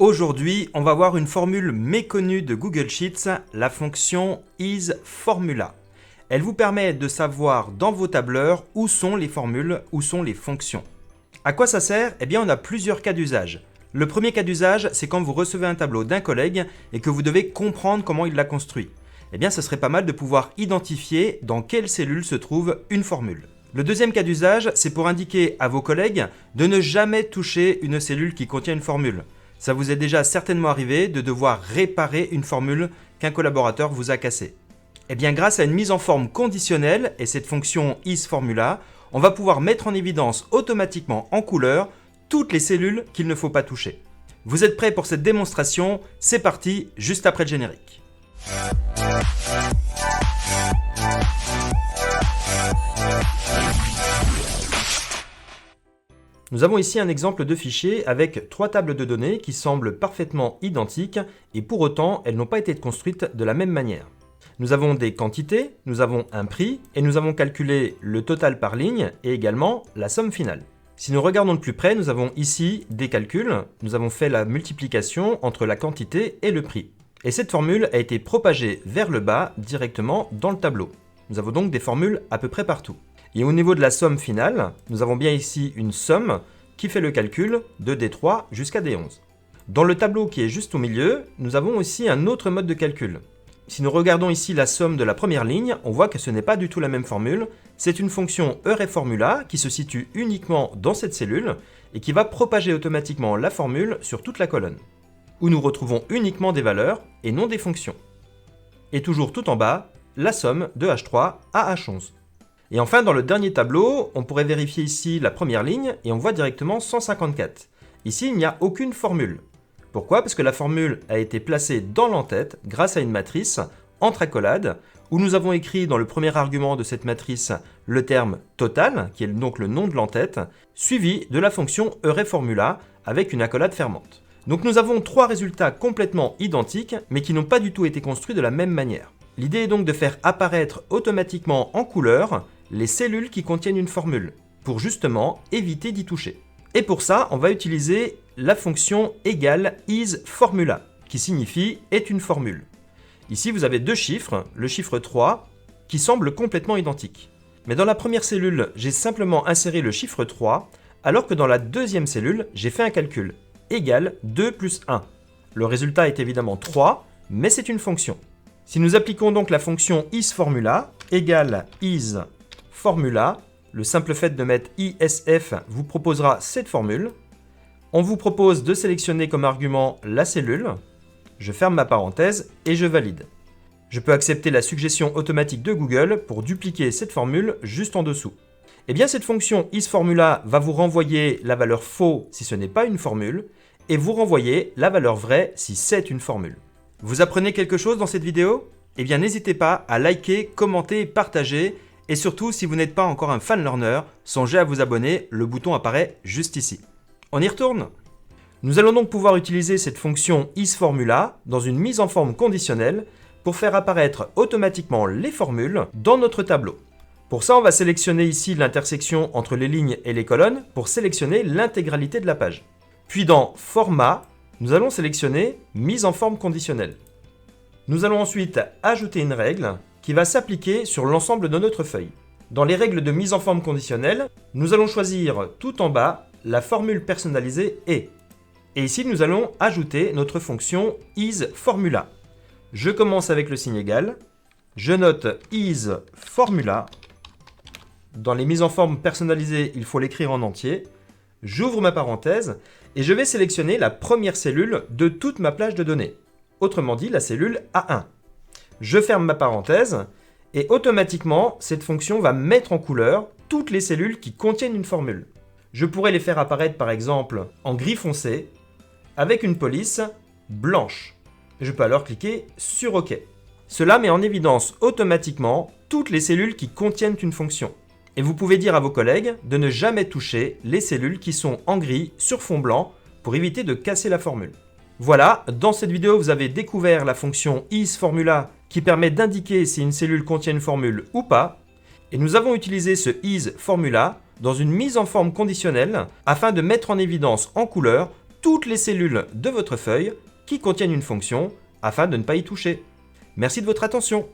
Aujourd'hui, on va voir une formule méconnue de Google Sheets, la fonction isFormula. Elle vous permet de savoir dans vos tableurs où sont les formules, où sont les fonctions. À quoi ça sert? Eh bien, on a plusieurs cas d'usage. Le premier cas d'usage, c'est quand vous recevez un tableau d'un collègue et que vous devez comprendre comment il l'a construit. Eh bien, ce serait pas mal de pouvoir identifier dans quelle cellule se trouve une formule. Le deuxième cas d'usage, c'est pour indiquer à vos collègues de ne jamais toucher une cellule qui contient une formule. Ça vous est déjà certainement arrivé de devoir réparer une formule qu'un collaborateur vous a cassée. Eh bien, grâce à une mise en forme conditionnelle et cette fonction isFormula, on va pouvoir mettre en évidence automatiquement en couleur toutes les cellules qu'il ne faut pas toucher. Vous êtes prêts pour cette démonstration? C'est parti, juste après le générique. Nous avons ici un exemple de fichier avec 3 tables de données qui semblent parfaitement identiques et pour autant elles n'ont pas été construites de la même manière. Nous avons des quantités, nous avons un prix et nous avons calculé le total par ligne et également la somme finale. Si nous regardons de plus près, nous avons ici des calculs, nous avons fait la multiplication entre la quantité et le prix. Et cette formule a été propagée vers le bas directement dans le tableau. Nous avons donc des formules à peu près partout. Et au niveau de la somme finale, nous avons bien ici une somme qui fait le calcul de D3 jusqu'à D11. Dans le tableau qui est juste au milieu, nous avons aussi un autre mode de calcul. Si nous regardons ici la somme de la première ligne, on voit que ce n'est pas du tout la même formule. C'est une fonction EuREFormula qui se situe uniquement dans cette cellule et qui va propager automatiquement la formule sur toute la colonne, où nous retrouvons uniquement des valeurs et non des fonctions. Et toujours tout en bas, la somme de H3 à H11. Et enfin, dans le dernier tableau, on pourrait vérifier ici la première ligne et on voit directement 154. Ici, il n'y a aucune formule. Pourquoi? Parce que la formule a été placée dans l'entête grâce à une matrice entre accolades où nous avons écrit dans le premier argument de cette matrice le terme total, qui est donc le nom de l'entête, suivi de la fonction EuREFormula avec une accolade fermante. Donc nous avons 3 résultats complètement identiques mais qui n'ont pas du tout été construits de la même manière. L'idée est donc de faire apparaître automatiquement en couleur les cellules qui contiennent une formule, pour justement éviter d'y toucher. Et pour ça, on va utiliser la fonction égale isFormula, qui signifie est une formule. Ici, vous avez 2 chiffres, le chiffre 3, qui semblent complètement identiques. Mais dans la première cellule, j'ai simplement inséré le chiffre 3, alors que dans la deuxième cellule, j'ai fait un calcul, égale 2 plus 1. Le résultat est évidemment 3, mais c'est une fonction. Si nous appliquons donc la fonction isFormula, égale isFormula, le simple fait de mettre ISF vous proposera cette formule. On vous propose de sélectionner comme argument la cellule. Je ferme ma parenthèse et je valide. Je peux accepter la suggestion automatique de Google pour dupliquer cette formule juste en dessous. Eh bien, cette fonction isFormula va vous renvoyer la valeur faux si ce n'est pas une formule et vous renvoyer la valeur vraie si c'est une formule. Vous apprenez quelque chose dans cette vidéo? Eh bien, n'hésitez pas à liker, commenter et partager. Et surtout, si vous n'êtes pas encore un fan learner, songez à vous abonner, le bouton apparaît juste ici. On y retourne? Nous allons donc pouvoir utiliser cette fonction isFormula dans une mise en forme conditionnelle pour faire apparaître automatiquement les formules dans notre tableau. Pour ça, on va sélectionner ici l'intersection entre les lignes et les colonnes pour sélectionner l'intégralité de la page. Puis dans Format, nous allons sélectionner Mise en forme conditionnelle. Nous allons ensuite ajouter une règle qui va s'appliquer sur l'ensemble de notre feuille. Dans les règles de mise en forme conditionnelle, nous allons choisir tout en bas la formule personnalisée et. Et ici, nous allons ajouter notre fonction isFormula. Je commence avec le signe égal, je note isFormula. Dans les mises en forme personnalisées, il faut l'écrire en entier. J'ouvre ma parenthèse et je vais sélectionner la première cellule de toute ma plage de données. Autrement dit, la cellule A1. Je ferme ma parenthèse et automatiquement, cette fonction va mettre en couleur toutes les cellules qui contiennent une formule. Je pourrais les faire apparaître par exemple en gris foncé avec une police blanche. Je peux alors cliquer sur OK. Cela met en évidence automatiquement toutes les cellules qui contiennent une fonction. Et vous pouvez dire à vos collègues de ne jamais toucher les cellules qui sont en gris sur fond blanc pour éviter de casser la formule. Voilà, dans cette vidéo, vous avez découvert la fonction isFormula qui permet d'indiquer si une cellule contient une formule ou pas. Et nous avons utilisé ce isFormula dans une mise en forme conditionnelle afin de mettre en évidence en couleur toutes les cellules de votre feuille qui contiennent une fonction afin de ne pas y toucher. Merci de votre attention.